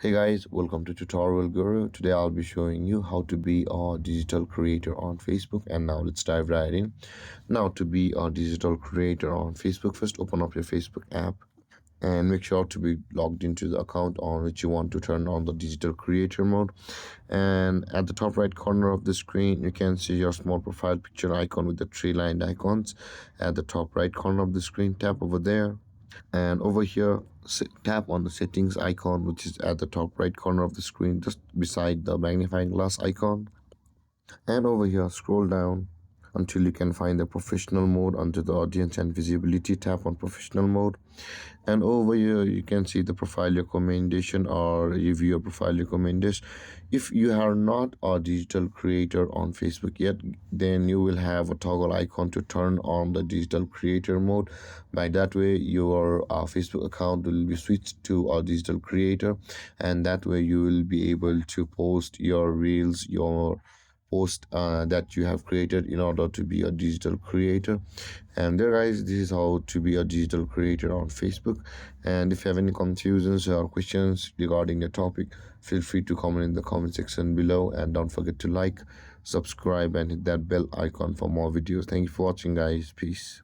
Hey guys, welcome to Tutorial Guru. Today I'll be showing you how to be a digital creator on Facebook. And now let's dive right in. Now, to be a digital creator on Facebook, first open up your Facebook app and make sure to be logged into the account on which you want to turn on the digital creator mode. And at the top right corner of the screen, you can see your small profile picture icon with the three lined icons. At the top right corner of the screen, tap over there, and over here tap on the settings icon, which is at the top right corner of the screen just beside the magnifying glass icon. And over here, scroll down until you can find the professional mode. Under the audience and visibility, tap on professional mode. And over here you can see the profile recommendation or review your profile recommendation. If you are not a digital creator on Facebook yet, then you will have a toggle icon to turn on the digital creator mode. By that way, your Facebook account will be switched to a digital creator, and that way you will be able to post your reels, your post that you have created in order to be a digital creator. And there, guys, this is how to be a digital creator on Facebook. And if you have any confusions or questions regarding the topic, feel free to comment in the comment section below, and don't forget to like, subscribe, and hit that bell icon for more videos. Thank you for watching, guys. Peace.